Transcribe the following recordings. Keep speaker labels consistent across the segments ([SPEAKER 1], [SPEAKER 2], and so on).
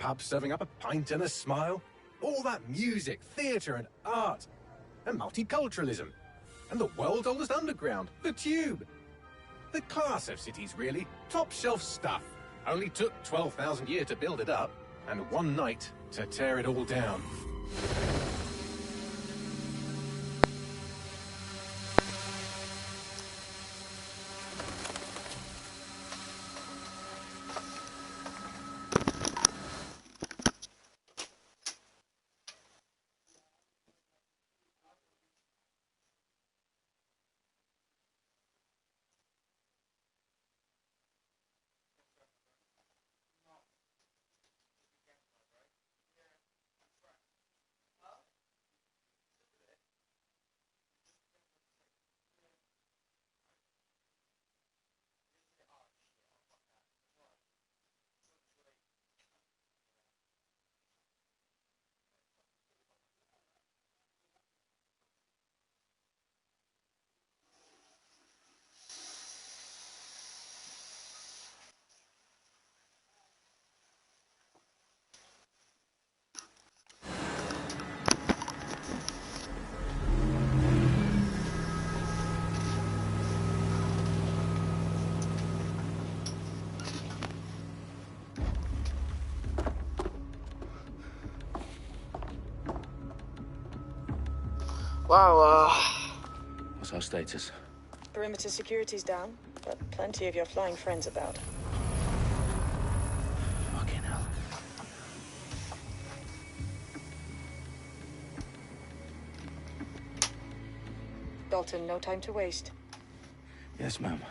[SPEAKER 1] pub serving up a pint and a smile. All that music, theatre and art. And multiculturalism. And the world's oldest underground, the Tube. The class of cities, really. Top shelf stuff. Only took 12,000 years to build it up, and one night to tear it all down.
[SPEAKER 2] Wow,
[SPEAKER 3] What's our status?
[SPEAKER 4] Perimeter security's down, but plenty of your flying friends about.
[SPEAKER 3] Fucking hell.
[SPEAKER 4] Dalton, no time to waste.
[SPEAKER 3] Yes, ma'am.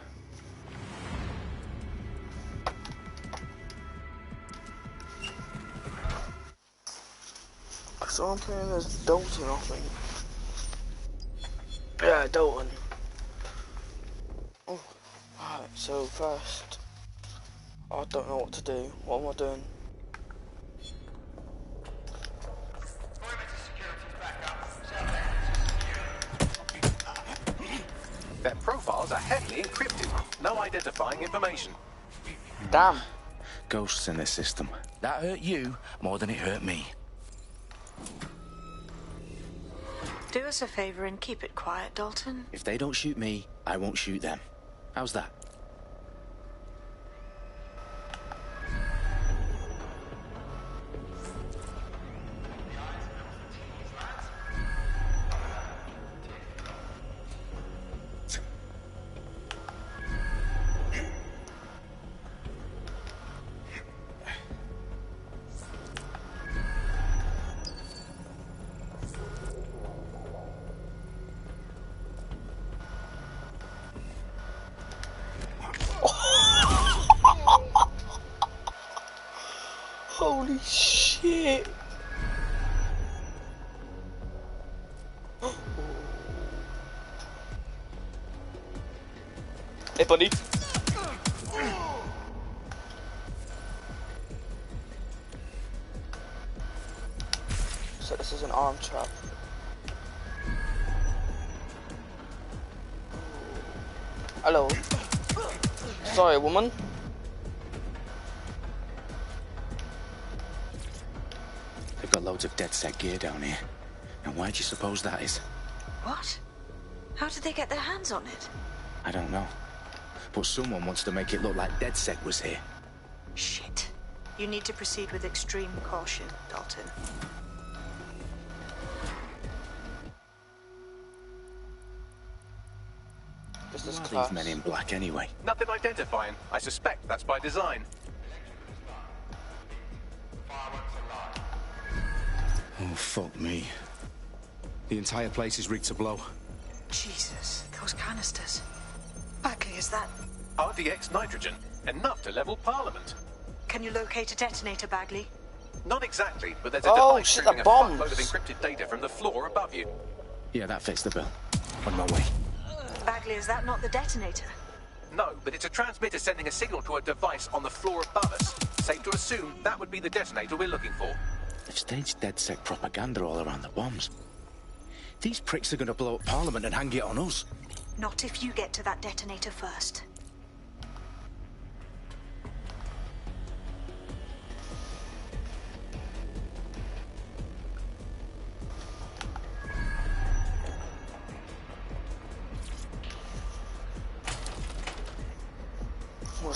[SPEAKER 2] so I'm playing as Dalton, I think. Yeah, Dalton. Oh, right, so first, I don't know what to do. What am I doing?
[SPEAKER 1] Their profiles are heavily encrypted. No identifying information.
[SPEAKER 2] Damn.
[SPEAKER 3] Ghosts in this system. That hurt you more than it hurt me.
[SPEAKER 4] Do us a favor and keep it quiet, Dalton.
[SPEAKER 3] If they don't shoot me, I won't shoot them. How's that?
[SPEAKER 2] Holy shit. Hey, buddy. So this is an arm trap. Hello. Sorry, woman.
[SPEAKER 3] They've got loads of DedSec gear down here. And why do you suppose that is?
[SPEAKER 4] What? How did they get their hands on it?
[SPEAKER 3] I don't know. But someone wants to make it look like DedSec was here.
[SPEAKER 4] Shit. You need to proceed with extreme caution, Dalton.
[SPEAKER 2] This is
[SPEAKER 3] Who are
[SPEAKER 2] class.
[SPEAKER 3] these men in black anyway?
[SPEAKER 1] Nothing identifying. I suspect that's by design.
[SPEAKER 3] Oh, fuck me. The entire place is rigged to blow.
[SPEAKER 4] Jesus, those canisters. Bagley, is that...
[SPEAKER 1] RDX nitrogen. Enough to level Parliament.
[SPEAKER 4] Can you locate a detonator, Bagley?
[SPEAKER 1] Not exactly, but there's a
[SPEAKER 2] Oh,
[SPEAKER 1] device
[SPEAKER 2] shit,
[SPEAKER 1] triggering
[SPEAKER 2] the
[SPEAKER 1] a
[SPEAKER 2] bombs.
[SPEAKER 1] fuckload of encrypted data from the floor above you.
[SPEAKER 3] Yeah, that fits the bill. On my way.
[SPEAKER 4] Bagley, is that not the detonator?
[SPEAKER 1] No, but it's a transmitter sending a signal to a device on the floor above us. Safe to assume that would be the detonator we're looking for.
[SPEAKER 3] They've staged DedSec propaganda all around the bombs. These pricks are going to blow up Parliament and hang it on us.
[SPEAKER 4] Not if you get to that detonator first.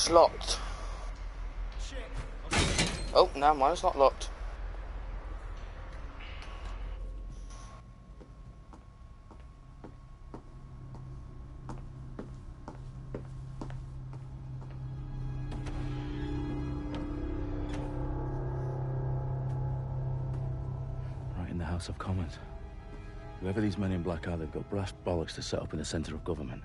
[SPEAKER 2] was locked. Oh, no, mine's not locked.
[SPEAKER 3] Right in the House of Commons. Whoever these men in black are, they've got brass bollocks to set up in the centre of government.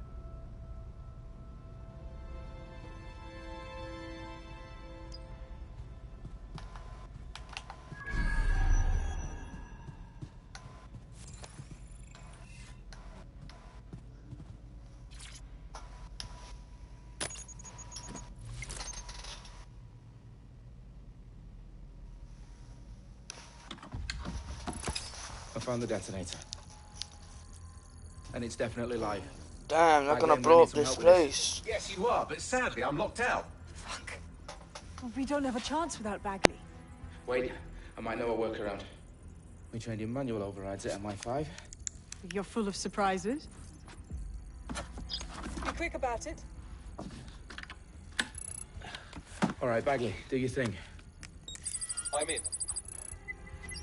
[SPEAKER 3] I found the detonator. And it's definitely live.
[SPEAKER 2] Damn, they're gonna blow up this place.
[SPEAKER 1] Yes, you are, but sadly, I'm locked out.
[SPEAKER 5] Fuck. Well, we don't have a chance without Bagley.
[SPEAKER 3] Wait, I might know a workaround. We trained in manual overrides at MI5.
[SPEAKER 5] You're full of surprises. Be quick about it.
[SPEAKER 3] All right, Bagley, do your thing.
[SPEAKER 1] I'm in.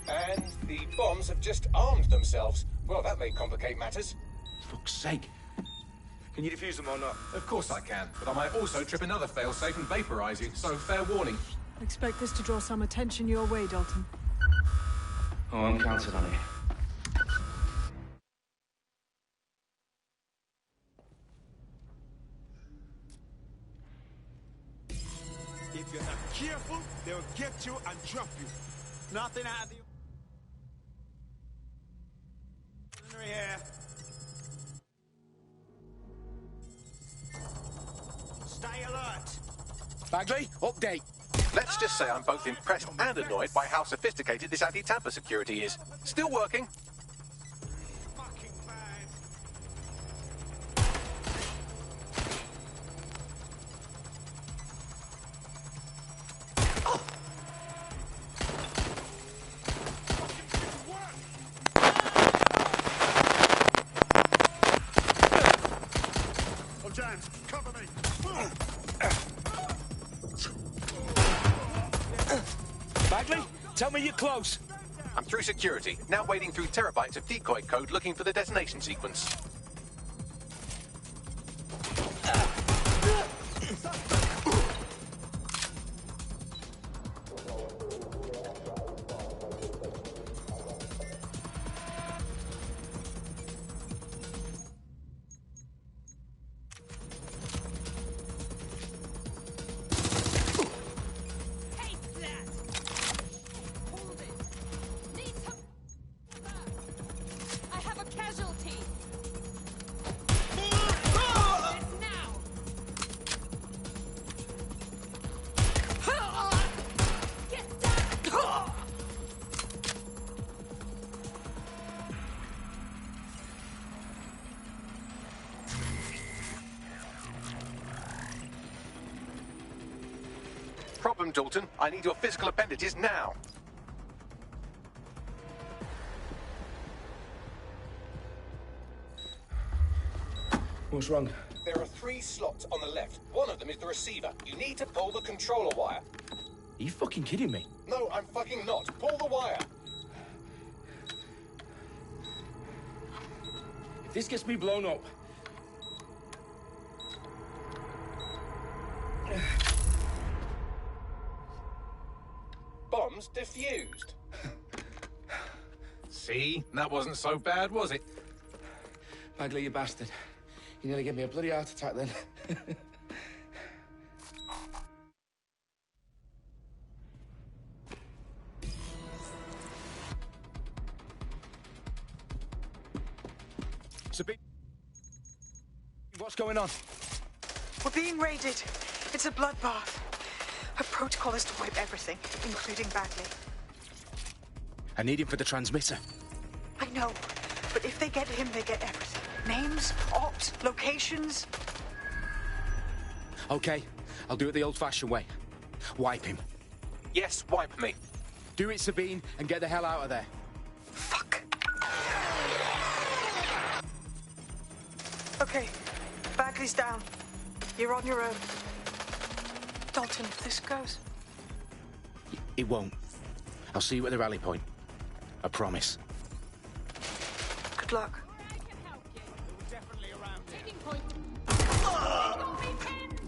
[SPEAKER 1] And the bombs have just armed themselves. Well, that may complicate matters.
[SPEAKER 3] Fuck's sake. Can you defuse them or not?
[SPEAKER 1] Of course I can, but I might also trip another failsafe and vaporize you, so fair warning.
[SPEAKER 5] Expect this to draw some attention your way, Dalton.
[SPEAKER 3] Oh, I'm counting on it.
[SPEAKER 6] If you're not careful, they'll get you and drop you. Nothing out of the ordinary here. Stay alert.
[SPEAKER 3] Bagley, update.
[SPEAKER 1] Let's just say I'm both impressed and annoyed by how sophisticated this anti-tamper security is. Still working.
[SPEAKER 6] Fucking bad. Oh, James, cover me.
[SPEAKER 3] Bagley, tell me you're close.
[SPEAKER 1] I'm through security, now wading through terabytes of decoy code looking for the detonation sequence.
[SPEAKER 7] I have a casualty. Now. Get down.
[SPEAKER 1] Problem, Dalton. I need your physical appendages now.
[SPEAKER 3] What's wrong?
[SPEAKER 1] There are 3 slots on the left. One of them is the receiver. You need to pull the controller wire.
[SPEAKER 3] Are you fucking kidding me?
[SPEAKER 1] No, I'm fucking not. Pull the wire.
[SPEAKER 3] If this gets me blown up...
[SPEAKER 1] Bombs defused. See? That wasn't so bad, was it?
[SPEAKER 3] Bagley, you bastard. You nearly gave me a bloody heart attack then. Sabine, what's going on?
[SPEAKER 4] We're being raided. It's a bloodbath. Her protocol is to wipe everything, including Bagley.
[SPEAKER 3] I need him for the transmitter.
[SPEAKER 4] I know, but if they get him, they get everything. Names, ops, locations.
[SPEAKER 3] Okay, I'll do it the old-fashioned way. Wipe him.
[SPEAKER 1] Yes, wipe me.
[SPEAKER 3] Do it, Sabine, and get the hell out of there.
[SPEAKER 4] Fuck. Okay, Bagley's down. You're on your own. Dalton, if this goes.
[SPEAKER 3] It won't. I'll see you at the rally point. I promise.
[SPEAKER 4] Good luck.
[SPEAKER 7] I can help you.
[SPEAKER 6] We're definitely around here.
[SPEAKER 7] Taking point. It's gonna be pinned.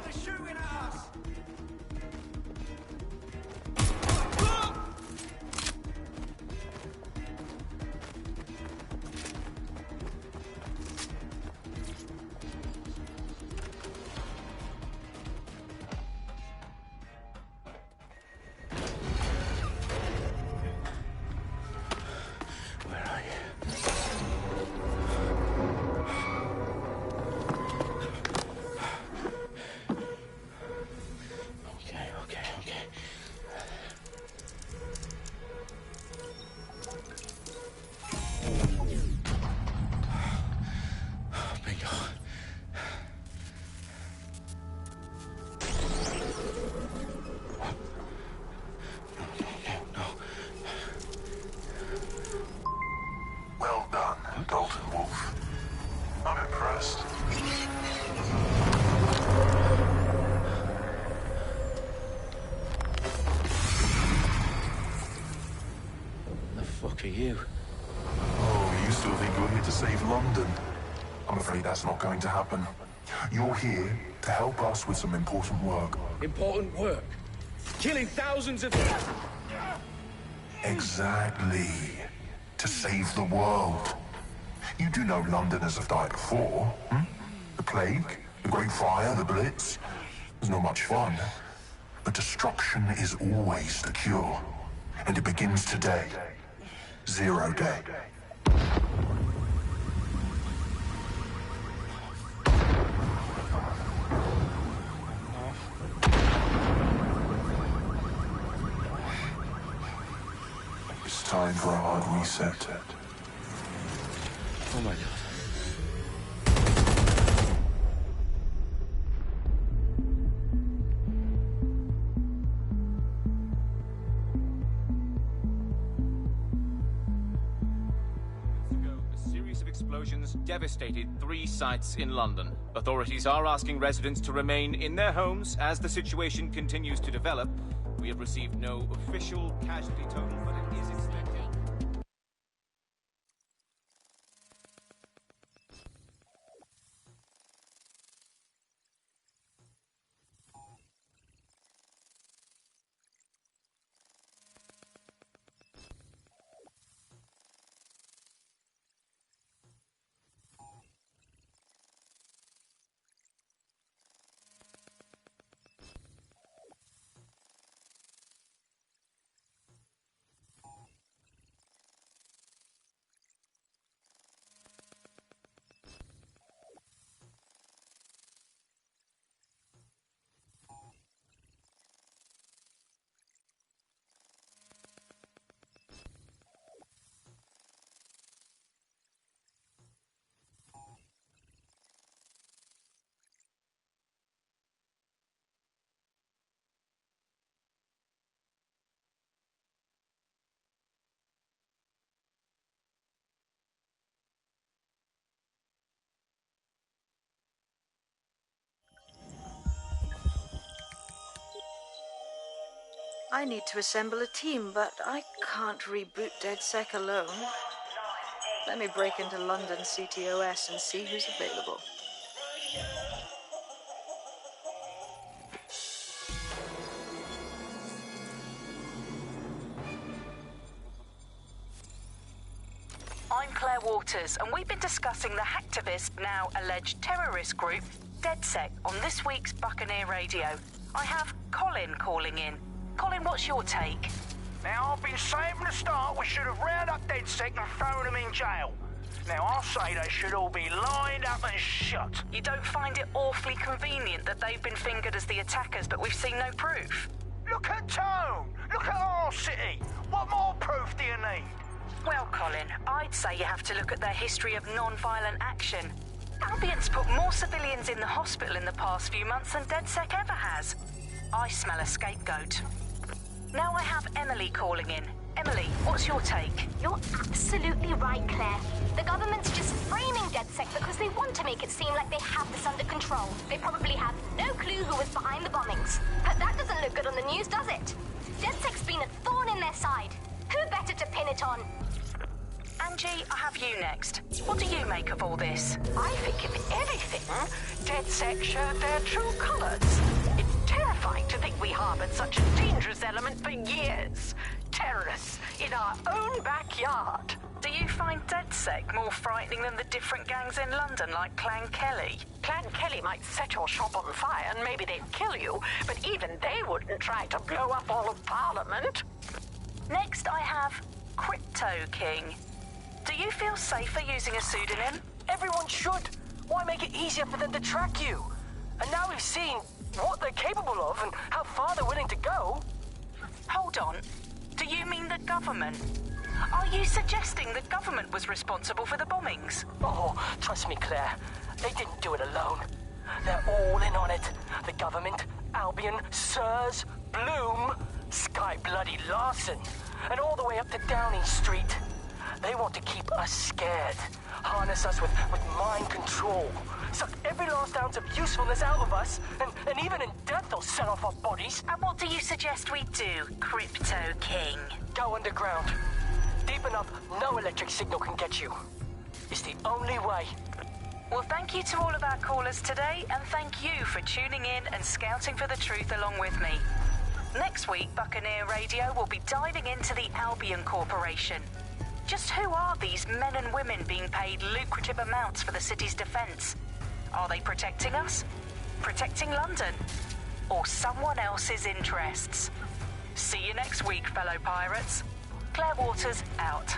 [SPEAKER 6] They're shooting at us.
[SPEAKER 3] Where are you? Okay. Bingo. No.
[SPEAKER 8] Well done, Dalton Wolf. I'm impressed.
[SPEAKER 3] The fuck are you?
[SPEAKER 8] Oh, you still think you're here to save London? I'm afraid that's not going to happen. You're here to help us with some important work.
[SPEAKER 3] Important work. Killing thousands of...
[SPEAKER 8] Exactly. To save the world. You do know Londoners have died before, hmm? The Plague, the Great Fire, the Blitz. It's not much fun. But destruction is always the cure. And it begins today. Zero Day. It's time for a hard reset.
[SPEAKER 3] Oh my God.
[SPEAKER 9] A series of explosions devastated 3 sites in London. Authorities are asking residents to remain in their homes as the situation continues to develop. We have received no official casualty total, but it is expected.
[SPEAKER 4] I need to assemble a team, but I can't reboot DedSec alone. Let me break into London CTOS and see who's available.
[SPEAKER 10] I'm Claire Waters, and we've been discussing the hacktivist, now alleged terrorist group, DedSec, on this week's Buccaneer Radio. I have Colin calling in. Colin, what's your take?
[SPEAKER 11] Now, I've been saying from the start we should have rounded up DedSec and thrown them in jail. Now, I'll say they should all be lined up and shot.
[SPEAKER 10] You don't find it awfully convenient that they've been fingered as the attackers, but we've seen no proof?
[SPEAKER 11] Look at Tone! Look at our city! What more proof do you need?
[SPEAKER 10] Well, Colin, I'd say you have to look at their history of non-violent action. Albion's put more civilians in the hospital in the past few months than DedSec ever has. I smell a scapegoat. Now I have Emily calling in. Emily, what's your take?
[SPEAKER 12] You're absolutely right, Claire. The government's just framing DedSec because they want to make it seem like they have this under control. They probably have no clue who was behind the bombings. But that doesn't look good on the news, does it? DedSec's been a thorn in their side. Who better to pin it on?
[SPEAKER 10] Angie, I have you next. What do you make of all this?
[SPEAKER 13] I think, if anything, DedSec showed their true colors. It's terrifying to think we harbored such a dangerous element for years. Terrorists in our own backyard.
[SPEAKER 10] Do you find DedSec more frightening than the different gangs in London, like Clan Kelly?
[SPEAKER 13] Clan Kelly might set your shop on fire and maybe they'd kill you, but even they wouldn't try to blow up all of Parliament.
[SPEAKER 10] Next, I have Crypto King. Do you feel safer using a pseudonym?
[SPEAKER 14] Everyone should. Why make it easier for them to track you? And now we've seen what they're capable of and how far they're willing to go.
[SPEAKER 10] Hold on. Do you mean the government? Are you suggesting the government was responsible for the bombings?
[SPEAKER 14] Oh, trust me, Claire. They didn't do it alone. They're all in on it. The government, Albion, Sirs, Bloom, Sky Bloody Larson, and all the way up to Downing Street. They want to keep us scared, harness us with mind control, suck every last ounce of usefulness out of us, and even in death they'll set off our bodies.
[SPEAKER 10] And what do you suggest we do, Crypto King?
[SPEAKER 14] Go underground. Deep enough, no electric signal can get you. It's the only way.
[SPEAKER 10] Well, thank you to all of our callers today, and thank you for tuning in and scouting for the truth along with me. Next week, Buccaneer Radio will be diving into the Albion Corporation. Just who are these men and women being paid lucrative amounts for the city's defense? Are they protecting us? Protecting London? Or someone else's interests? See you next week, fellow pirates. Claire Waters, out.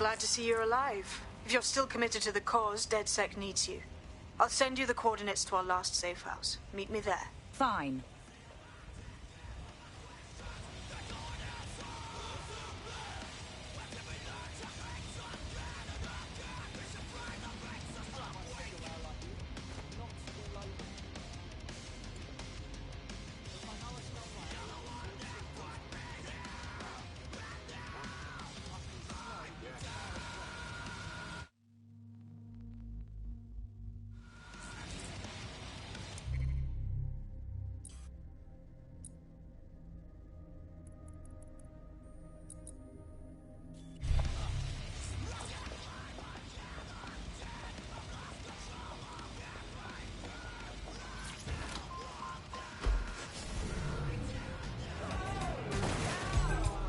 [SPEAKER 4] Glad to see you're alive. If you're still committed to the cause, DedSec needs you. I'll send you the coordinates to our last safe house. Meet me there.
[SPEAKER 15] Fine.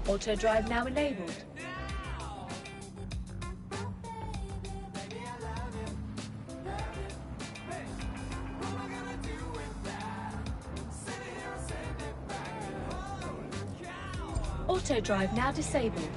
[SPEAKER 16] Auto drive now enabled. Auto drive now disabled.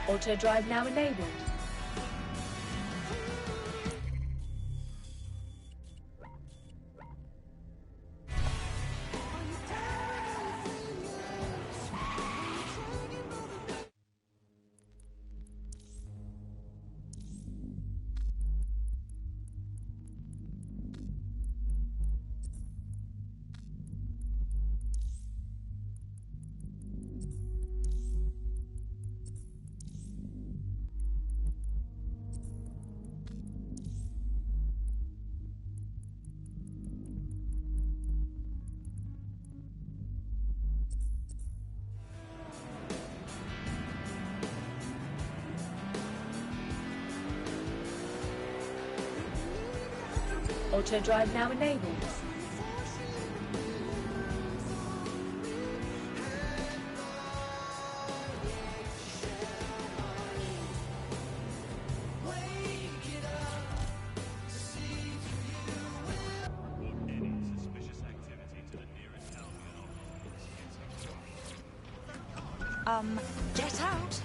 [SPEAKER 16] Auto drive now enabled. Auto drive now enabled.
[SPEAKER 15] Get out.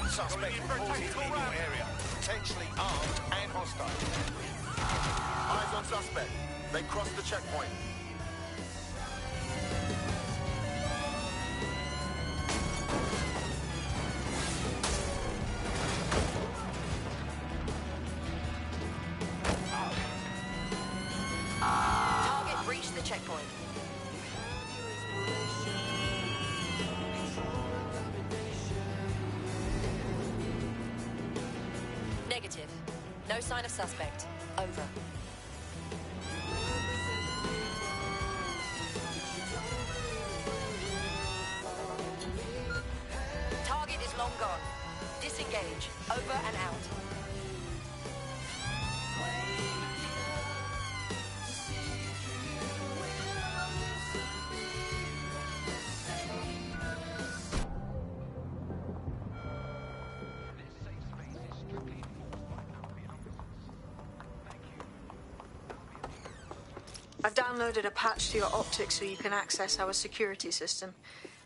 [SPEAKER 6] Suspect reported in your area. Potentially armed and hostile. Eyes on suspect. They crossed the checkpoint.
[SPEAKER 15] Target breached the checkpoint. Negative. No sign of suspect. Over. Target is long gone. Disengage. Over and out.
[SPEAKER 4] I've downloaded a patch to your optics so you can access our security system.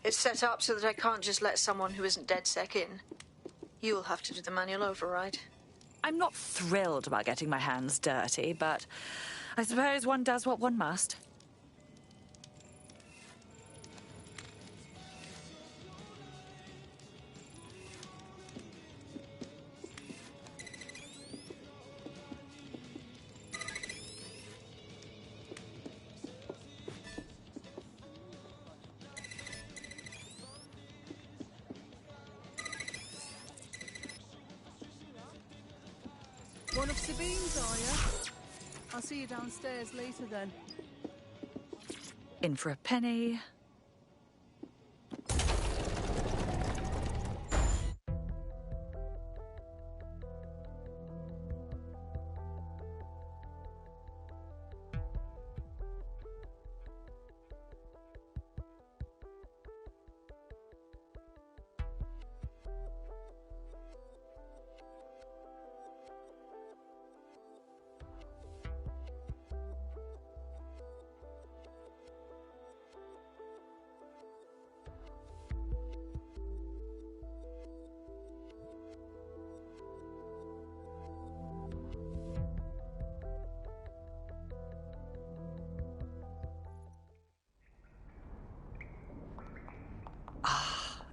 [SPEAKER 4] It's set up so that I can't just let someone who isn't DedSec in. You'll have to do the manual override.
[SPEAKER 15] I'm not thrilled about getting my hands dirty, but I suppose one does what one must.
[SPEAKER 5] One of Sabine's, are you? I'll see you downstairs later then.
[SPEAKER 15] In for a penny.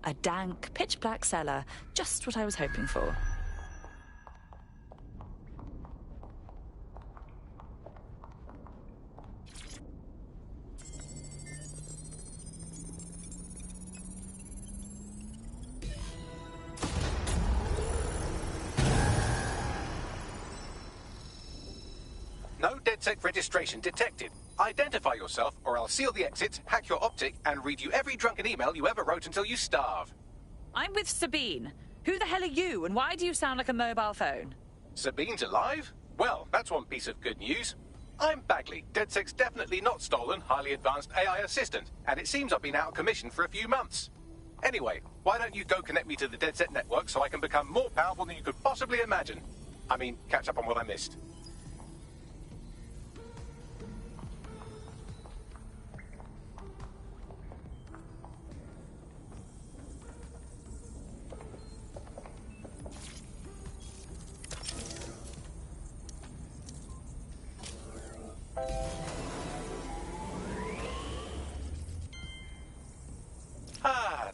[SPEAKER 15] A dank, pitch-black cellar. Just what I was hoping for.
[SPEAKER 1] No DedSec registration detected. Identify yourself, or I'll seal the exits, hack your optic, and read you every drunken email you ever wrote until you starve.
[SPEAKER 15] I'm with Sabine. Who the hell are you, and why do you sound like a mobile phone?
[SPEAKER 1] Sabine's alive? Well, that's one piece of good news. I'm Bagley, DedSec's definitely not stolen, highly advanced AI assistant, and it seems I've been out of commission for a few months. Anyway, why don't you go connect me to the DedSec network so I can become more powerful than you could possibly imagine? I mean, catch up on what I missed.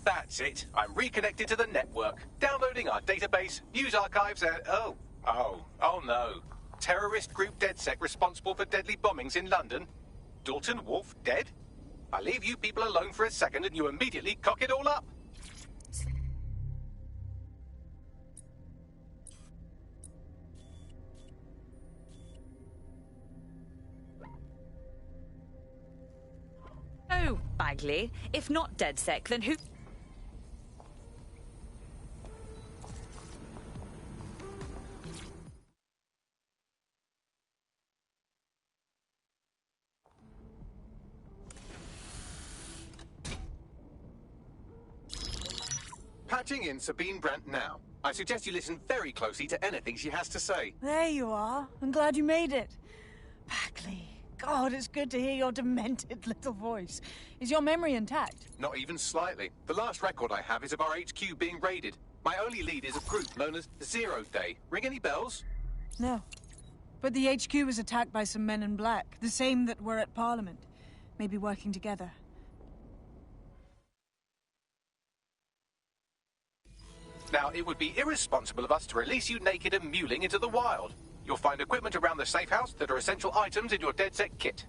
[SPEAKER 1] That's it. I'm reconnected to the network, downloading our database, news archives, and... Oh no. Terrorist group DedSec responsible for deadly bombings in London? Dalton Wolf dead? I leave you people alone for a second and you immediately cock it all up.
[SPEAKER 15] Oh, Bagley. If not DedSec, then who...
[SPEAKER 1] Patching in Sabine Brandt now. I suggest you listen very closely to anything she has to say.
[SPEAKER 5] There you are. I'm glad you made it. Bagley. God, it's good to hear your demented little voice. Is your memory intact?
[SPEAKER 1] Not even slightly. The last record I have is of our HQ being raided. My only lead is a group known as Zero Day. Ring any bells?
[SPEAKER 5] No. But the HQ was attacked by some men in black, the same that were at Parliament. Maybe working together.
[SPEAKER 1] Now, it would be irresponsible of us to release you naked and mewling into the wild. You'll find equipment around the safe house that are essential items in your DedSec kit.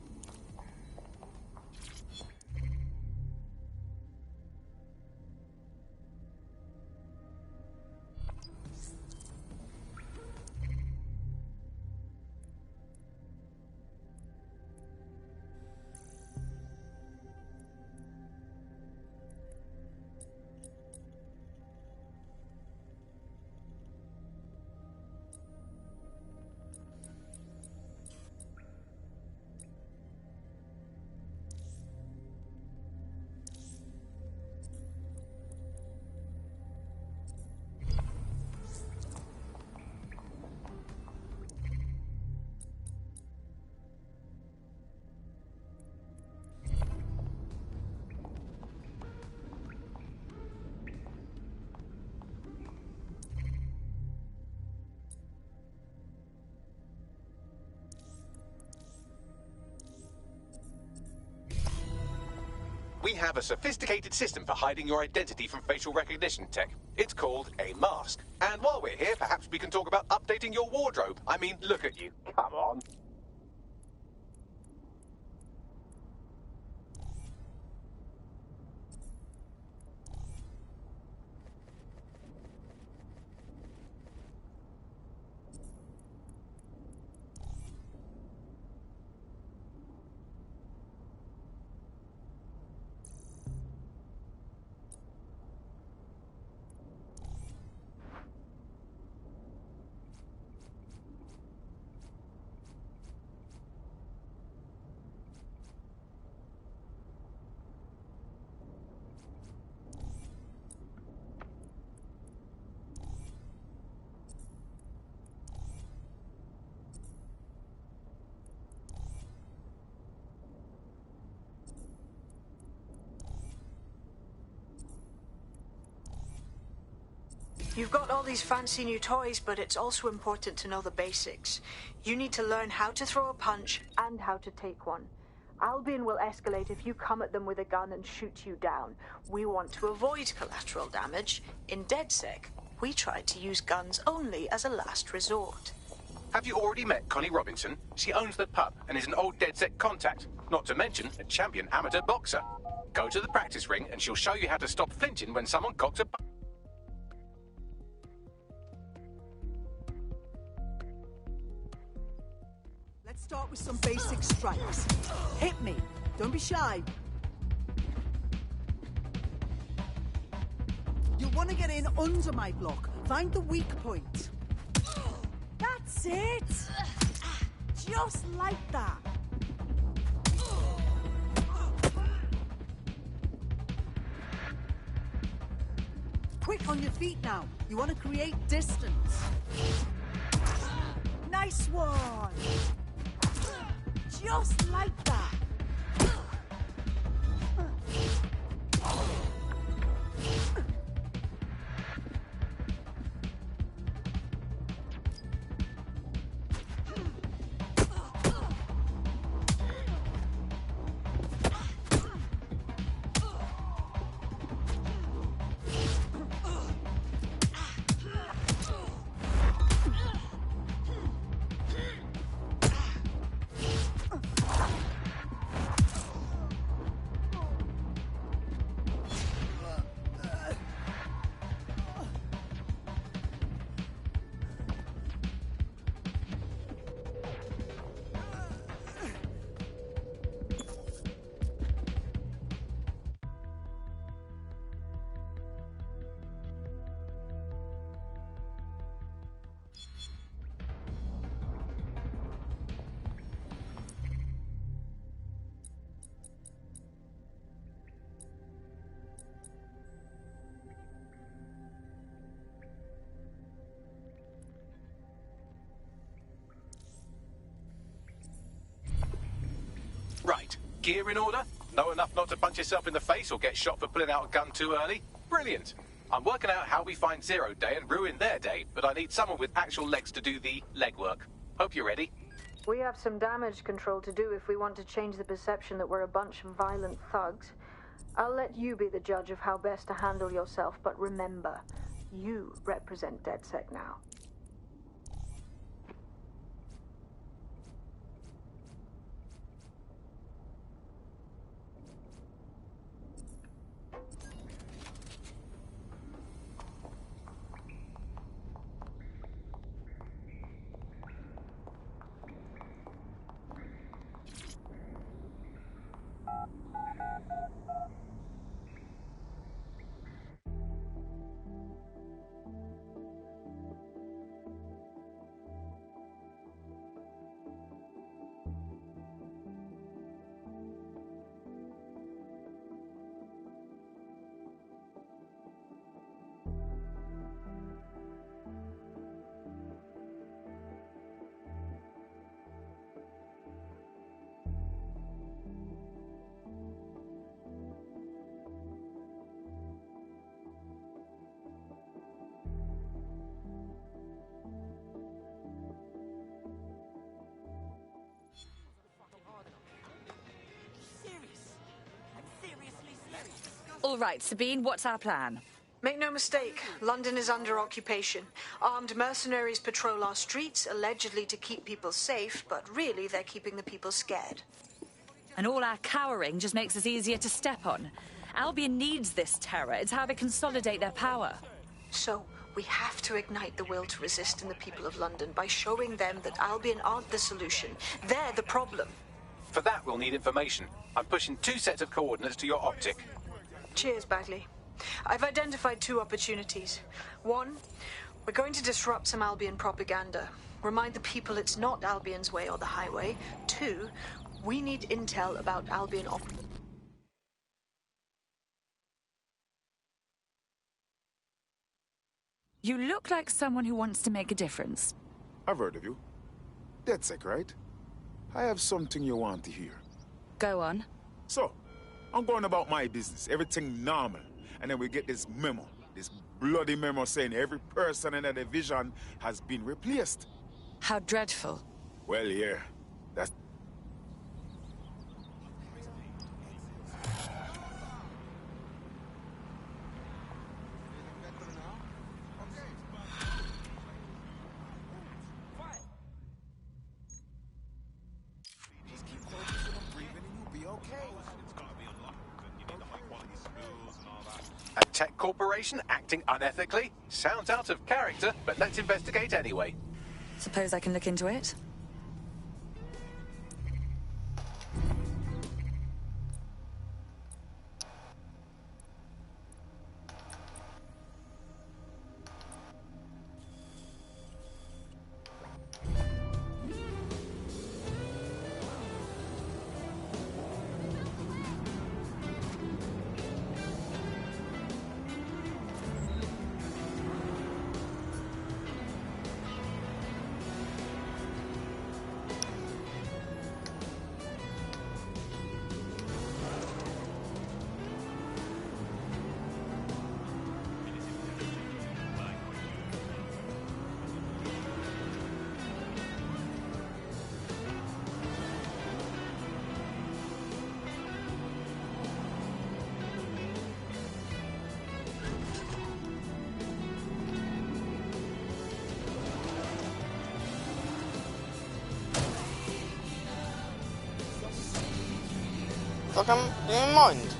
[SPEAKER 1] We have a sophisticated system for hiding your identity from facial recognition tech. It's called a mask. And while we're here, perhaps we can talk about updating your wardrobe. I mean, look at you. Come on.
[SPEAKER 4] You've got all these fancy new toys, but it's also important to know the basics. You need to learn how to throw a punch and how to take one. Albion will escalate if you come at them with a gun and shoot you down. We want to avoid collateral damage. In DedSec, we try to use guns only as a last resort.
[SPEAKER 1] Have you already met Connie Robinson? She owns the pub and is an old DedSec contact, not to mention a champion amateur boxer. Go to the practice ring and she'll show you how to stop flinching when someone cocks a...
[SPEAKER 17] Let's start with some basic strikes. Hit me. Don't be shy. You'll want to get in under my block. Find the weak point. That's it! Just like that. Quick on your feet now. You want to create distance. Nice one! Just like that.
[SPEAKER 1] Right. Gear in order? Know enough not to punch yourself in the face or get shot for pulling out a gun too early? Brilliant. I'm working out how we find Zero Day and ruin their day, but I need someone with actual legs to do the legwork. Hope you're ready.
[SPEAKER 4] We have some damage control to do if we want to change the perception that we're a bunch of violent thugs. I'll let you be the judge of how best to handle yourself, but remember, you represent DedSec now.
[SPEAKER 15] All right, Sabine, what's our plan?
[SPEAKER 4] Make no mistake, London is under occupation. Armed mercenaries patrol our streets, allegedly to keep people safe, but really they're keeping the people scared.
[SPEAKER 15] And all our cowering just makes us easier to step on. Albion needs this terror. It's how they consolidate their power.
[SPEAKER 4] So, we have to ignite the will to resist in the people of London by showing them that Albion aren't the solution. They're the problem.
[SPEAKER 1] For that, we'll need information. I'm pushing 2 sets of coordinates to your optic.
[SPEAKER 4] Cheers, Bagley. I've identified 2 opportunities. 1, we're going to disrupt some Albion propaganda. Remind the people it's not Albion's way or the highway. 2, we need intel about Albion
[SPEAKER 15] You look like someone who wants to make a difference.
[SPEAKER 18] I've heard of you. DedSec, right? I have something you want to hear.
[SPEAKER 15] Go on.
[SPEAKER 18] So, I'm going about my business, everything normal, and then we get this memo. This bloody memo saying every person in the division has been replaced.
[SPEAKER 15] How dreadful.
[SPEAKER 18] Well, yeah. That's...
[SPEAKER 1] A tech corporation acting unethically? Sounds out of character, but let's investigate anyway.
[SPEAKER 15] Suppose I can look into it?
[SPEAKER 2] Fuck, I'm in mind.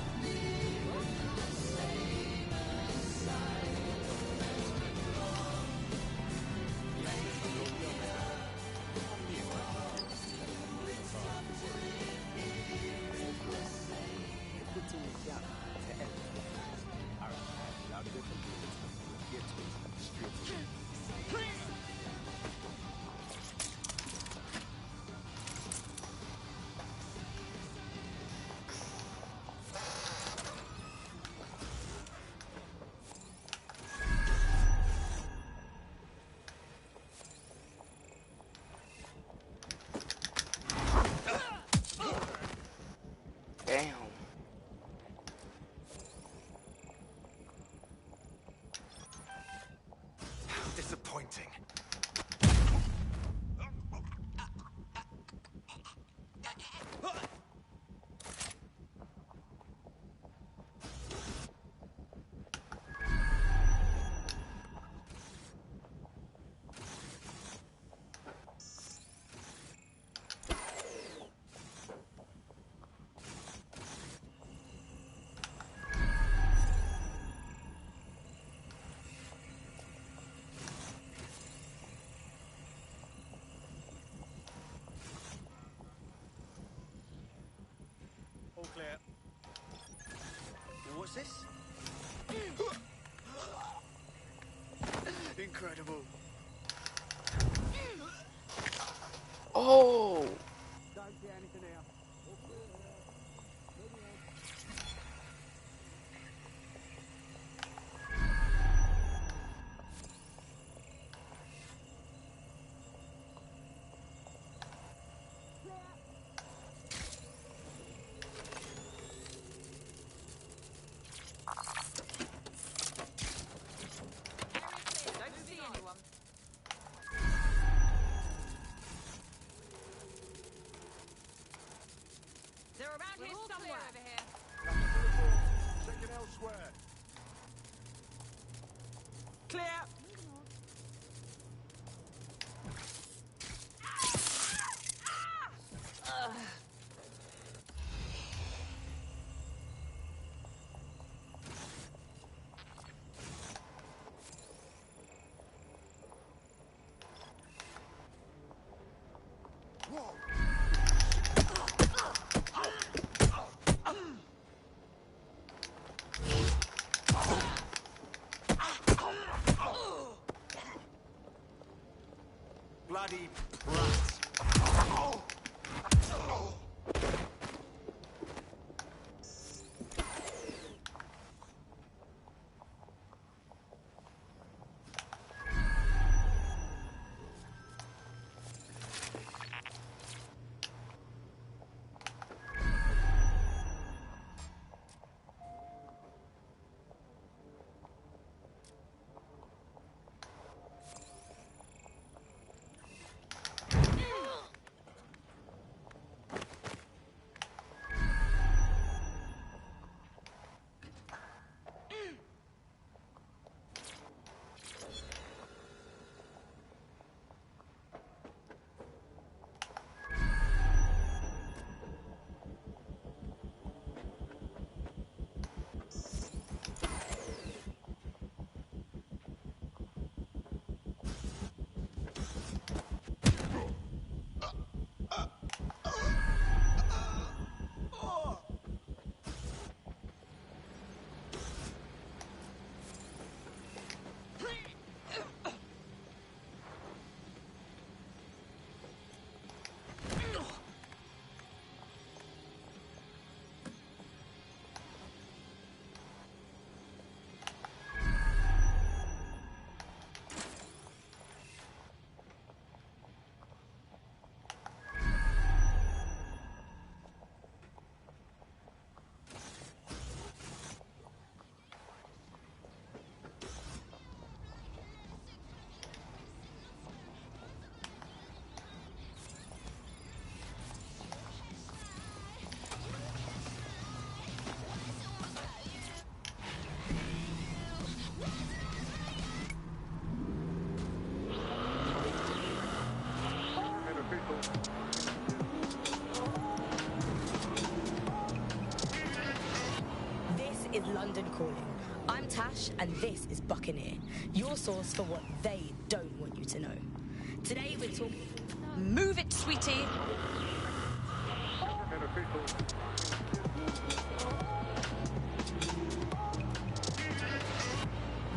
[SPEAKER 2] Damn.
[SPEAKER 1] Disappointing.
[SPEAKER 6] All clear. What's this? Incredible.
[SPEAKER 2] Oh!
[SPEAKER 6] Don't see anything here.
[SPEAKER 15] Don't see anyone. They're around here somewhere. Over here.
[SPEAKER 6] Checking elsewhere. Clear. Bloody brats.
[SPEAKER 19] is London Calling. I'm Tash, and this is Buccaneer, your source for what they don't want you to know. Today we're talking...
[SPEAKER 15] Move it, sweetie!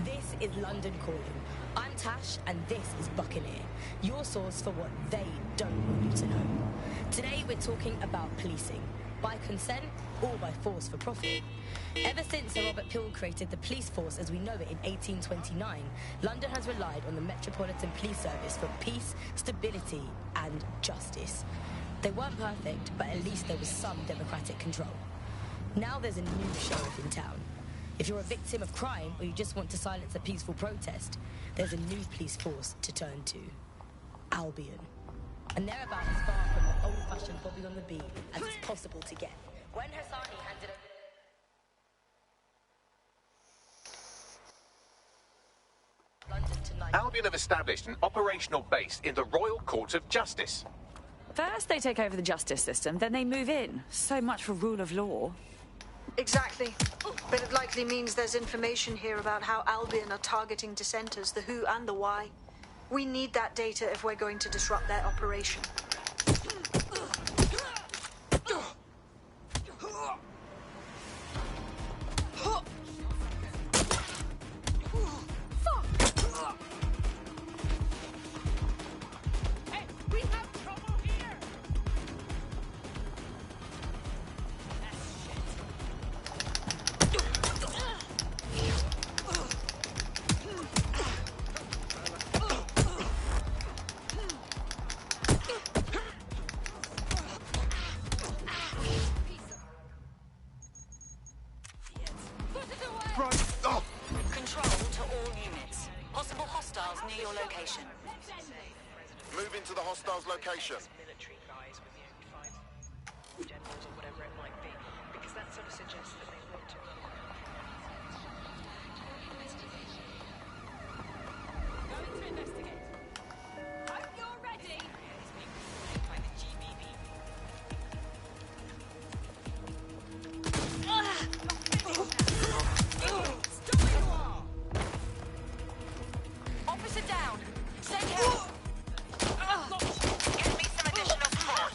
[SPEAKER 19] This is London Calling. I'm Tash, and this is Buccaneer, your source for what they don't want you to know. Today we're talking about policing, by consent or by force for profit. Ever since Sir Robert Peel created the police force as we know it in 1829, London has relied on the Metropolitan Police Service for peace, stability and justice. They weren't perfect, but at least there was some democratic control. Now there's a new sheriff in town. If you're a victim of crime or you just want to silence a peaceful protest, there's a new police force to turn to. Albion. And they're about as far from the old-fashioned Bobby on the beat as it's possible to get. When Hassani handed over London tonight...
[SPEAKER 1] Albion have established an operational base in the Royal Court of Justice.
[SPEAKER 15] First they take over the justice system, then they move in. So much for rule of law.
[SPEAKER 4] Exactly. But it likely means there's information here about how Albion are targeting dissenters, the who and the why. We need that data if we're going to disrupt their operation.
[SPEAKER 6] Move into the hostiles' location.
[SPEAKER 20] Military guys with the generals or whatever it might be, because that sort of suggests that they want to. Going to investigate. Hope you're ready. These people by the GBB. Stop where you are. Officer down. Send help. Get me some additional support.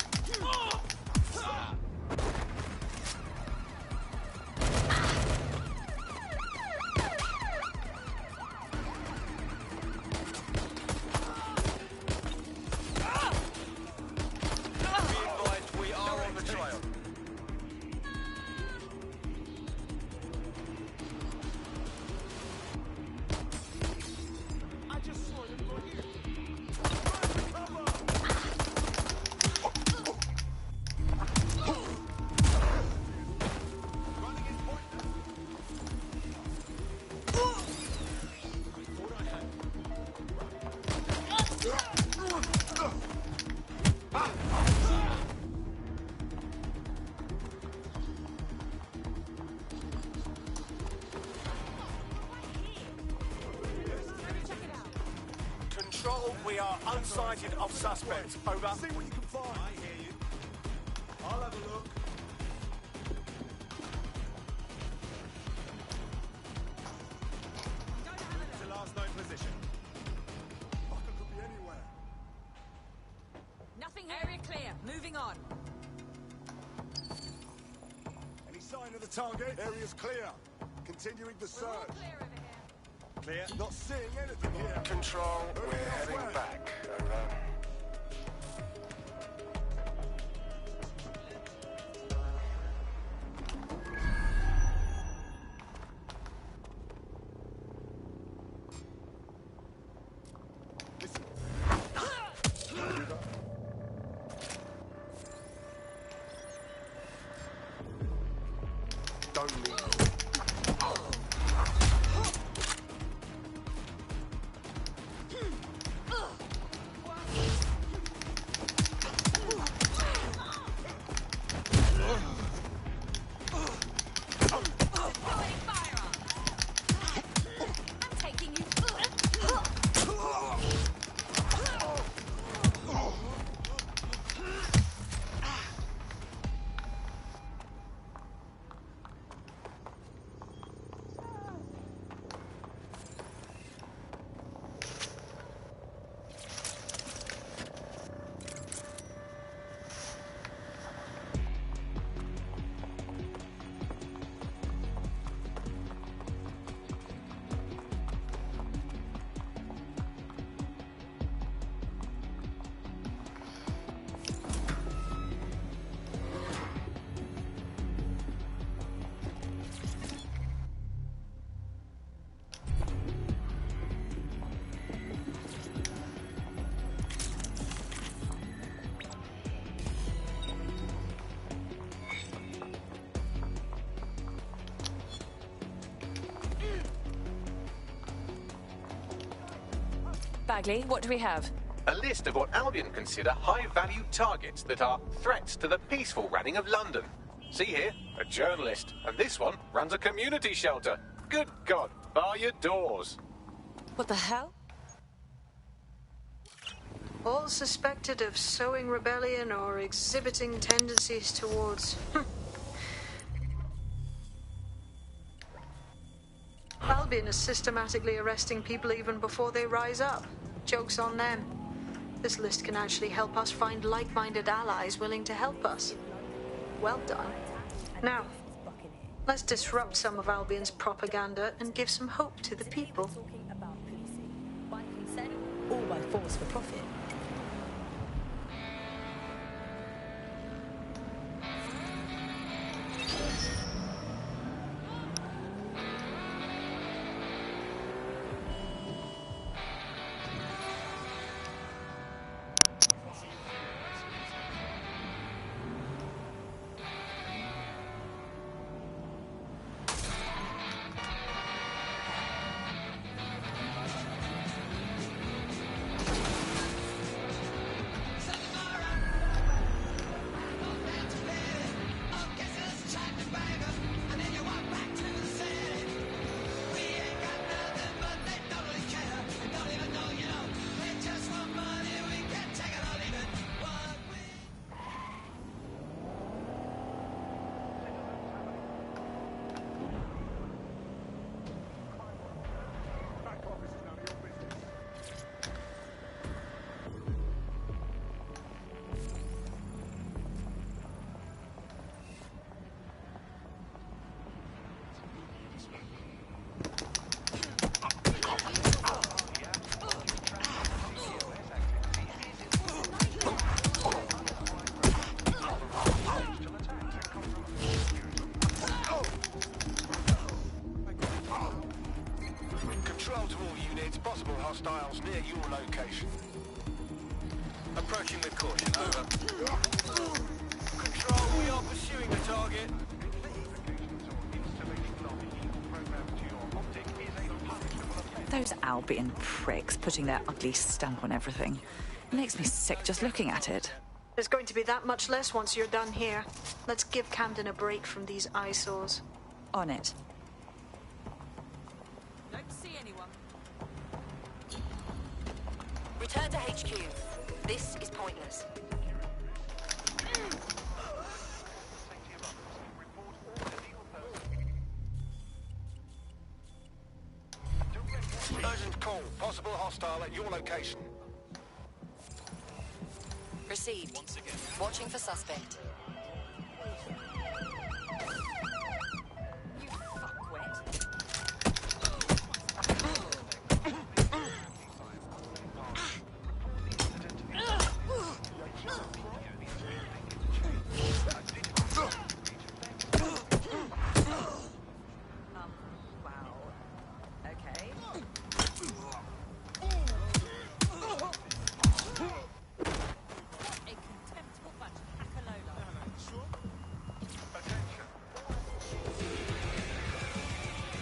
[SPEAKER 6] We are on the trail.
[SPEAKER 11] I just saw him go here.
[SPEAKER 6] Control, we are unsighted of suspects. Over.
[SPEAKER 11] See what you can find. I hear you. I'll have a look. It's the last known position. Fucker could be anywhere.
[SPEAKER 15] Nothing here. Area clear. Moving on.
[SPEAKER 11] Any sign of the target? Area's clear. Continuing the search. Clear. Not seeing anything here.
[SPEAKER 6] Control, we're heading back. Over. Don't leave.
[SPEAKER 15] Bagley, what do we have?
[SPEAKER 1] A list of what Albion consider high-value targets that are threats to the peaceful running of London. See here, a journalist, and this one runs a community shelter. Good God, bar your doors.
[SPEAKER 15] What the hell?
[SPEAKER 4] All suspected of sowing rebellion or exhibiting tendencies towards... Albion is systematically arresting people even before they rise up. Joke's on them. This list can actually help us find like-minded allies willing to help us. Well done. Now, let's disrupt some of Albion's propaganda and give some hope to the people.
[SPEAKER 19] By consent or by force for profit.
[SPEAKER 6] Hostiles near your location. Approaching with caution, over. Control, we are pursuing the target.
[SPEAKER 15] Those Albion pricks putting their ugly stamp on everything. It makes me sick just looking at it.
[SPEAKER 4] There's going to be that much less once you're done here. Let's give Camden a break from these eyesores.
[SPEAKER 15] On it.
[SPEAKER 7] Don't see anyone.
[SPEAKER 19] Return to HQ. This is pointless.
[SPEAKER 6] Urgent call. Possible hostile at your location.
[SPEAKER 19] Received. Watching for suspect. You fuckwit.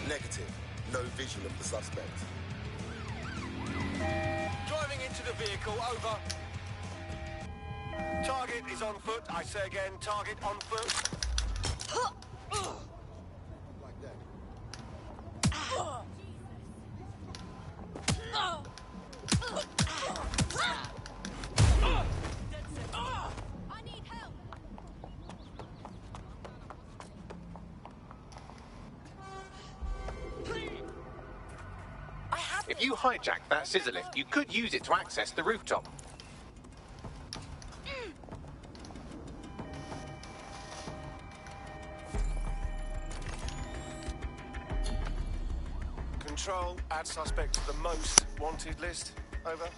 [SPEAKER 6] Negative. No vision of the suspect. Driving into the vehicle, over. Target is on foot. I say again, target on foot. Like that.
[SPEAKER 12] I need help.
[SPEAKER 1] If you hijack that scissor lift, you could use it to access the rooftop.
[SPEAKER 6] Control, add suspect to the most wanted list. Over.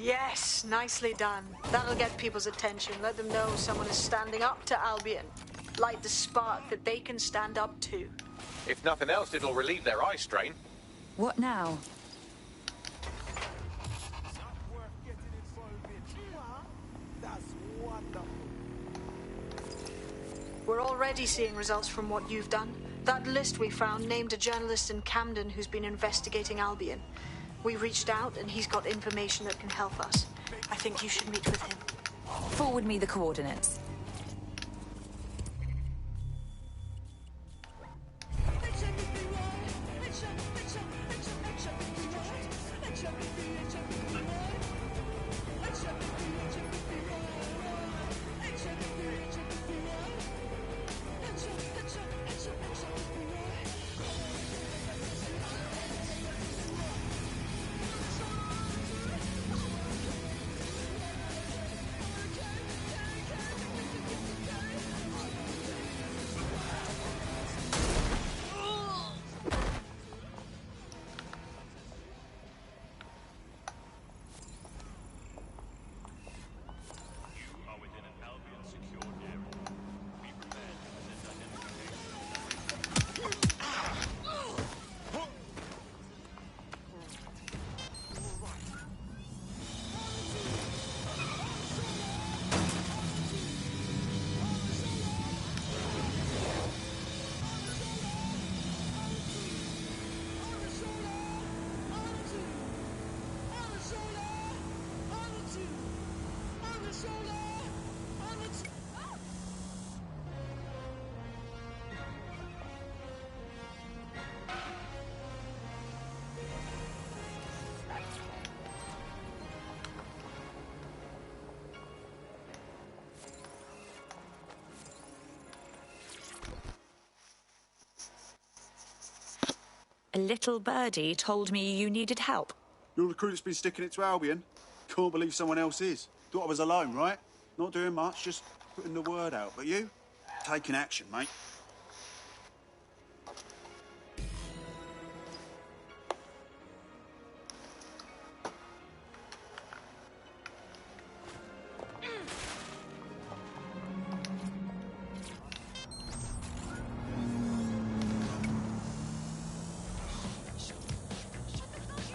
[SPEAKER 4] Yes, nicely done. That'll get people's attention. Let them know someone is standing up to Albion. Light the spark that they can stand up to.
[SPEAKER 1] If nothing else, it'll relieve their eye strain.
[SPEAKER 15] What now?
[SPEAKER 4] We're already seeing results from what you've done. That list we found named a journalist in Camden who's been investigating Albion. We reached out and he's got information that can help us. I think you should meet with him.
[SPEAKER 15] Forward me the coordinates. A little birdie told me you needed help.
[SPEAKER 18] You're the crew that's been sticking it to Albion. Can't believe someone else is. Thought I was alone, right? Not doing much, just putting the word out. But you? Taking action, mate.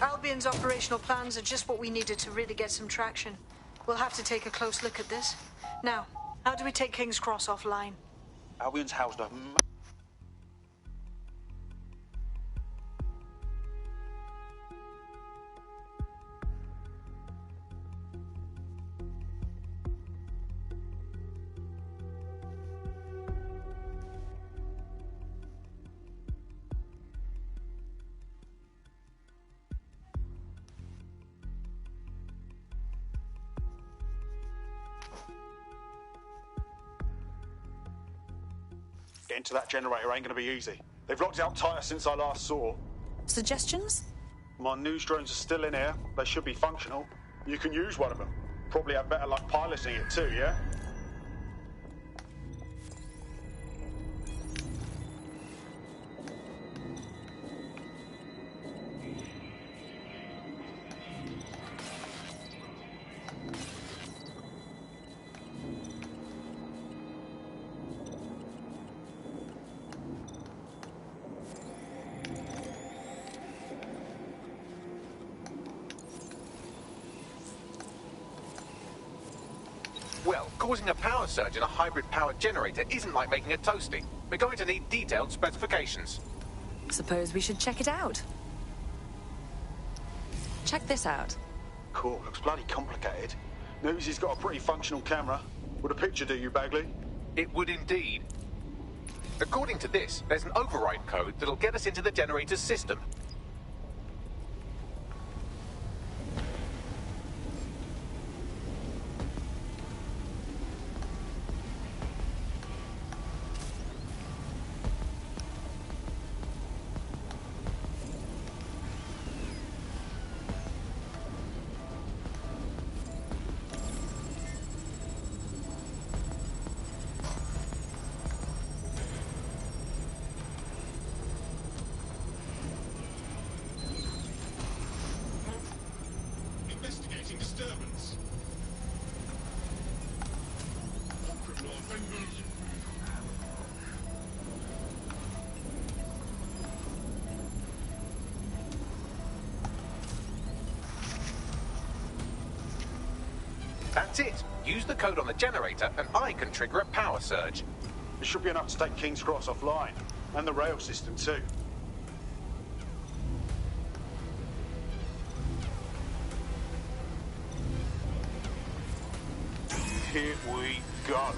[SPEAKER 4] Albion's operational plans are just what we needed to really get some traction. We'll have to take a close look at this. Now, how do we take King's Cross offline?
[SPEAKER 18] Albion's housed a Getting to that generator ain't gonna be easy. They've locked it up tighter since I last saw.
[SPEAKER 15] Suggestions?
[SPEAKER 18] My news drones are still in here. They should be functional. You can use one of them. Probably have better luck piloting it too, yeah?
[SPEAKER 1] Well, causing a power surge in a hybrid-powered generator isn't like making a toasty. We're going to need detailed specifications.
[SPEAKER 15] Suppose we should check it out. Check this out.
[SPEAKER 18] Cool, looks bloody complicated. News he's got a pretty functional camera. Would a picture do you, Bagley?
[SPEAKER 1] It would indeed. According to this, there's an override code that'll get us into the generator's system. That's it. Use the code on the generator and I can trigger a power surge.
[SPEAKER 18] It should be enough to take King's Cross offline. And the rail system too. Here we go.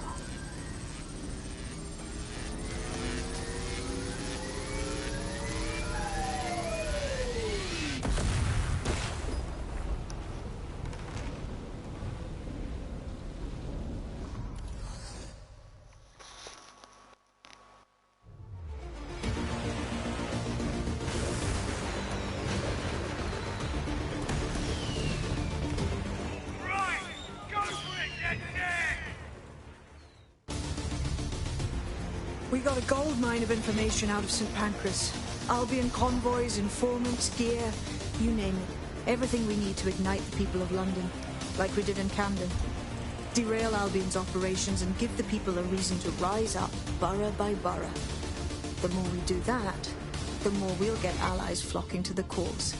[SPEAKER 4] We got a gold mine of information out of St. Pancras. Albion convoys, informants, gear, you name it. Everything we need to ignite the people of London, like we did in Camden. Derail Albion's operations and give the people a reason to rise up, borough by borough. The more we do that, the more we'll get allies flocking to the cause.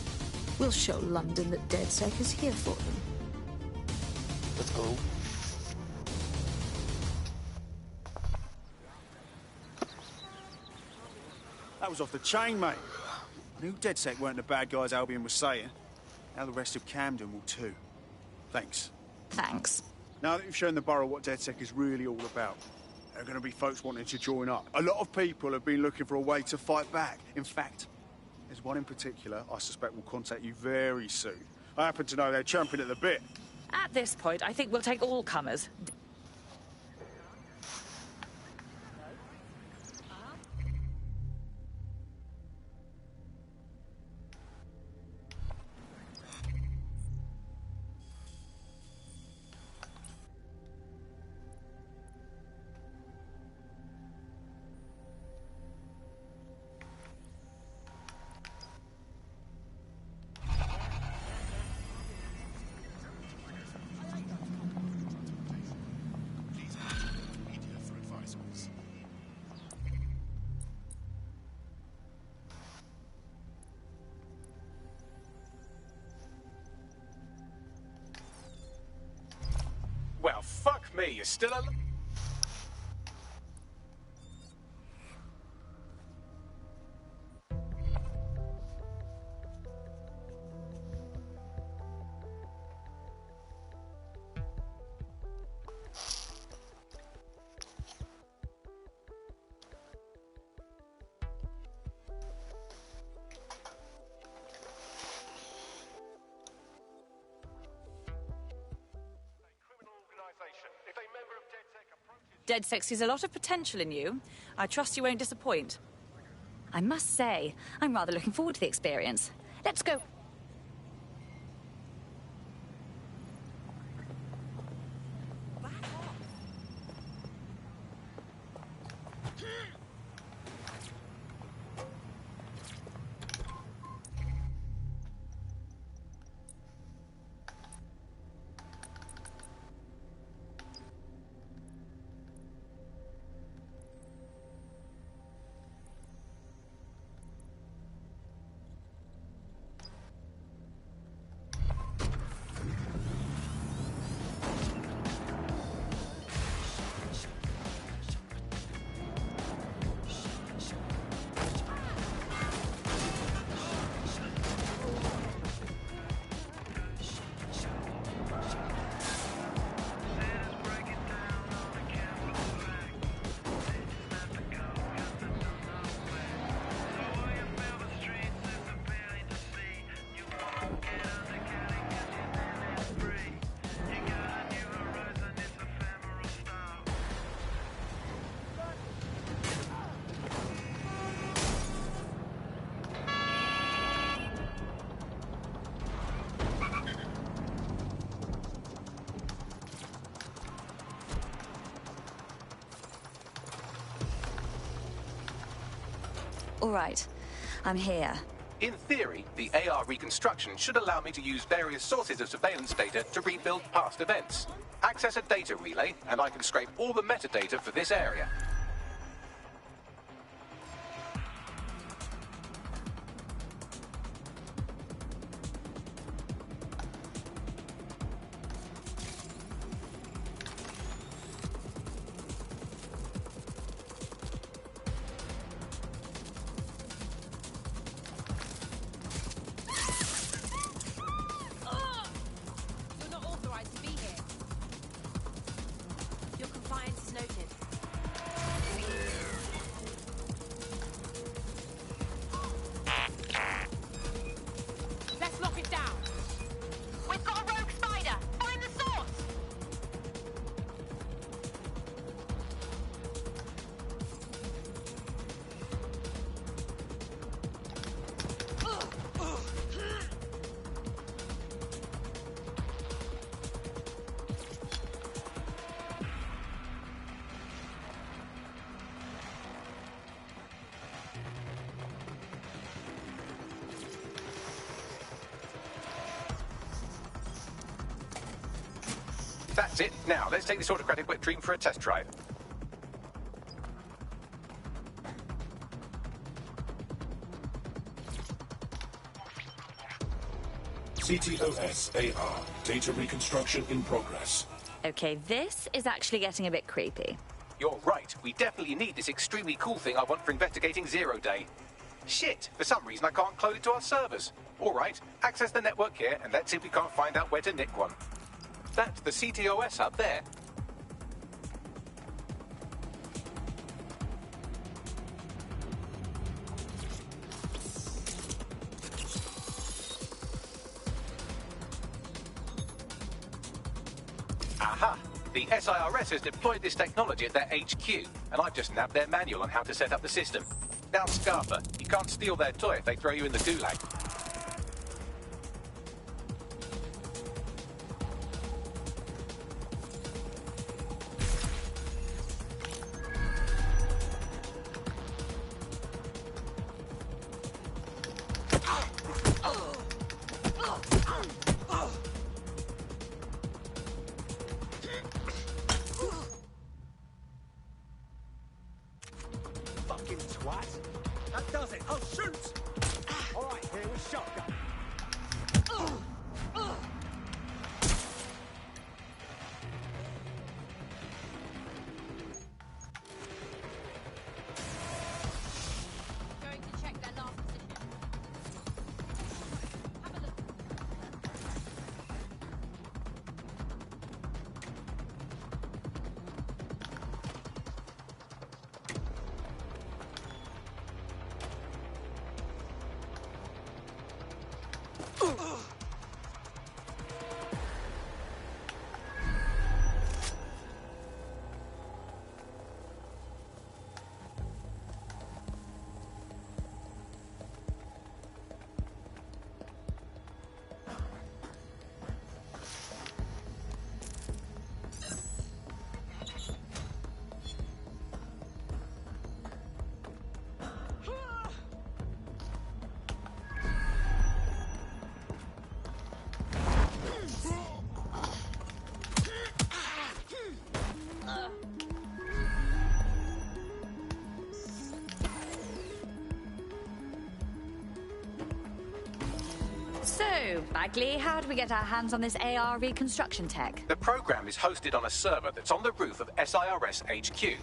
[SPEAKER 4] We'll show London that DedSec is here for them.
[SPEAKER 2] Let's go.
[SPEAKER 18] That was off the chain, mate. I knew DedSec weren't the bad guys Albion was saying. Now the rest of Camden will too. Thanks.
[SPEAKER 15] Thanks.
[SPEAKER 18] Now that you've shown the borough what DedSec is really all about, there are going to be folks wanting to join up. A lot of people have been looking for a way to fight back. In fact, there's one in particular I suspect will contact you very soon. I happen to know they're champing at the bit.
[SPEAKER 15] At this point, I think we'll take all comers.
[SPEAKER 1] Well, fuck me, you're still alive.
[SPEAKER 15] DedSec sees a lot of potential in you. I trust you won't disappoint. I must say, I'm rather looking forward to the experience. Let's go. All right, I'm here.
[SPEAKER 1] In theory, the AR reconstruction should allow me to use various sources of surveillance data to rebuild past events. Access a data relay, and I can scrape all the metadata for this area. That's it. Now, let's take this autocratic wet dream for a test drive.
[SPEAKER 8] CTOS AR. Data reconstruction in progress.
[SPEAKER 15] Okay, this is actually getting a bit creepy.
[SPEAKER 1] You're right. We definitely need this extremely cool thing I want for investigating Zero Day. Shit, for some reason I can't clone it to our servers. All right, access the network here, and let's see if we can't find out where to nick one. That's the CTOS hub there. Aha! The SIRS has deployed this technology at their HQ, and I've just nabbed their manual on how to set up the system. Now, Scarper, you can't steal their toy if they throw you in the gulag.
[SPEAKER 11] Fucking twat. That does it. Oh, shoot! All right, here with shotgun.
[SPEAKER 12] Going to check their last position. Have a look.
[SPEAKER 15] So, Bagley, how do we get our hands on this AR reconstruction tech?
[SPEAKER 1] The program is hosted on a server that's on the roof of SIRS HQ.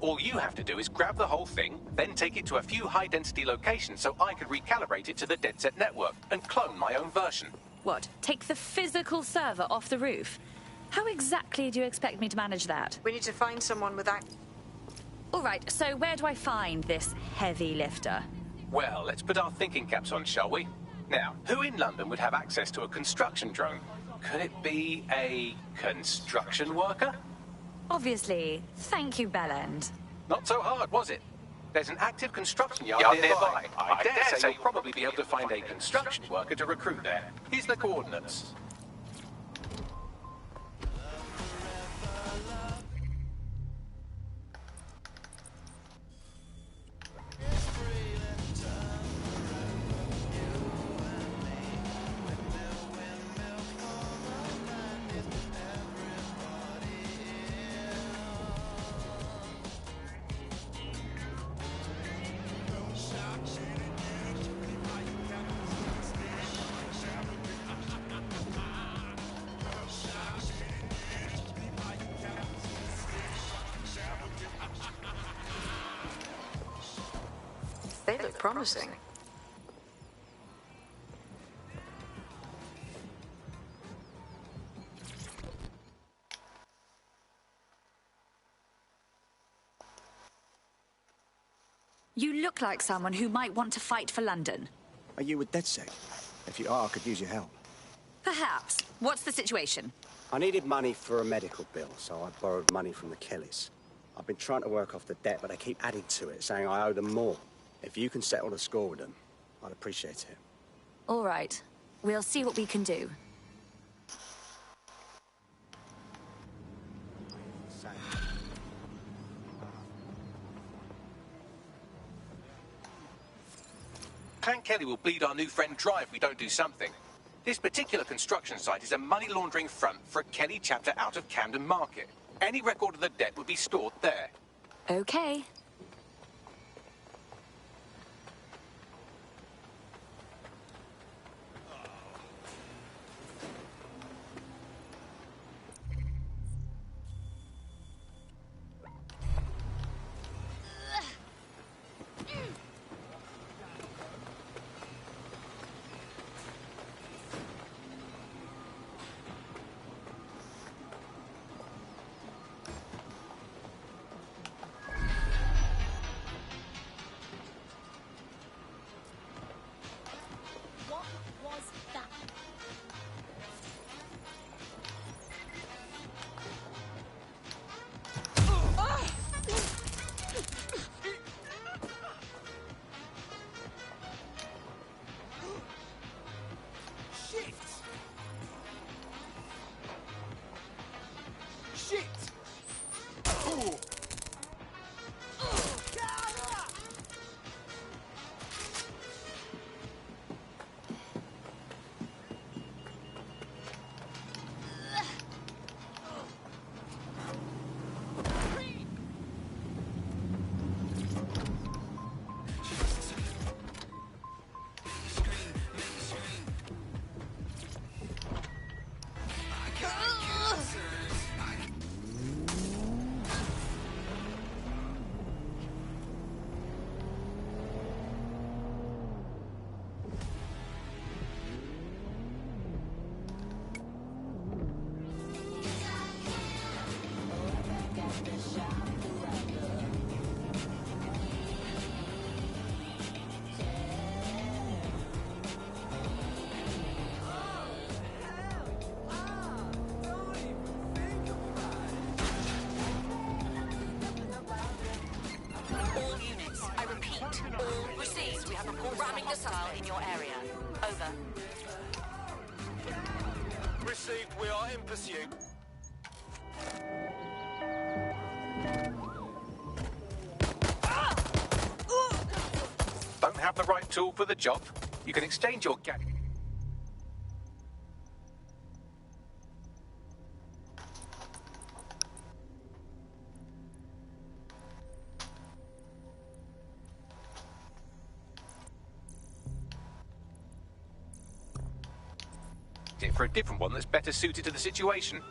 [SPEAKER 1] All you have to do is grab the whole thing, then take it to a few high-density locations so I can recalibrate it to the DedSec network and clone my own version.
[SPEAKER 15] What, take the physical server off the roof? How exactly do you expect me to manage that?
[SPEAKER 4] We need to find someone with that.
[SPEAKER 15] All right, so where do I find this heavy lifter?
[SPEAKER 1] Well, let's put our thinking caps on, shall we? Now, who in London would have access to a construction drone? Could it be a construction worker?
[SPEAKER 15] Obviously. Thank you, Bellend.
[SPEAKER 1] Not so hard, was it? There's an active construction yard nearby. I dare say you'll probably be able to find a construction worker to recruit there. Here's the coordinates.
[SPEAKER 4] They look promising.
[SPEAKER 15] You look like someone who might want to fight for London.
[SPEAKER 21] Are you with DedSec? If you are, I could use your help.
[SPEAKER 15] Perhaps. What's the situation?
[SPEAKER 21] I needed money for a medical bill, so I borrowed money from the Kellys. I've been trying to work off the debt, but they keep adding to it, saying I owe them more. If you can settle the score with them, I'd appreciate it.
[SPEAKER 15] All right. We'll see what we can do.
[SPEAKER 1] Clan Kelly will bleed our new friend dry if we don't do something. This particular construction site is a money laundering front for a Kelly chapter out of Camden Market. Any record of the debt would be stored there.
[SPEAKER 15] Okay.
[SPEAKER 10] In your area. Over.
[SPEAKER 6] Received. We are in pursuit.
[SPEAKER 1] Don't have the right tool for the job? You can exchange your gadget. For a different one that's better suited to the situation.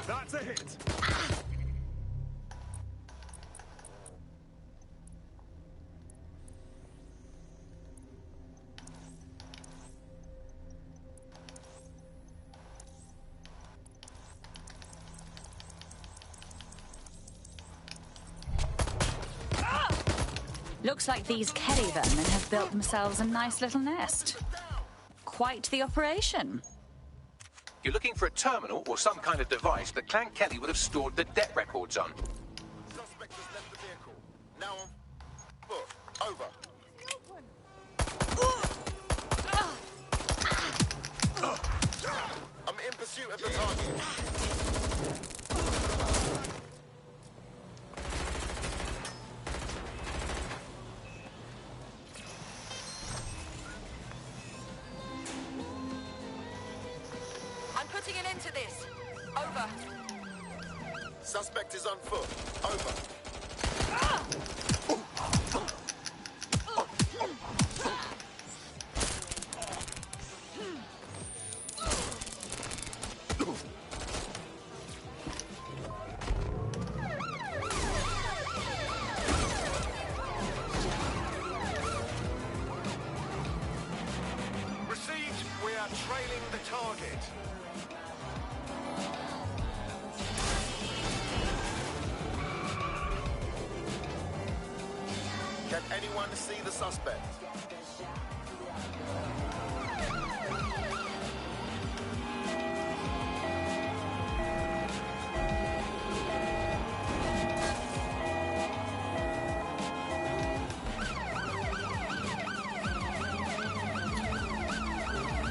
[SPEAKER 18] That's a hit.
[SPEAKER 15] Looks like these Kelly vermin have built themselves a nice little nest. Quite the operation.
[SPEAKER 1] You're looking for a terminal or some kind of device that Clan Kelly would have stored the debt records on.
[SPEAKER 6] Suspect has left the vehicle. Now on foot. Over. I'm in pursuit of the target.
[SPEAKER 10] Putting an end to this. Over.
[SPEAKER 6] Suspect is on foot. Over.
[SPEAKER 11] Received. We are trailing the target.
[SPEAKER 6] Can anyone see the suspect?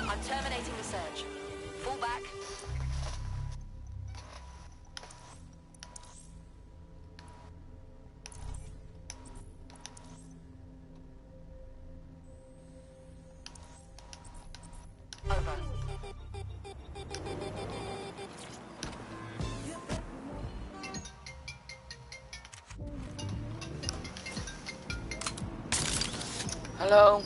[SPEAKER 10] I'm terminating the search. Fall back. Over.
[SPEAKER 2] Hello?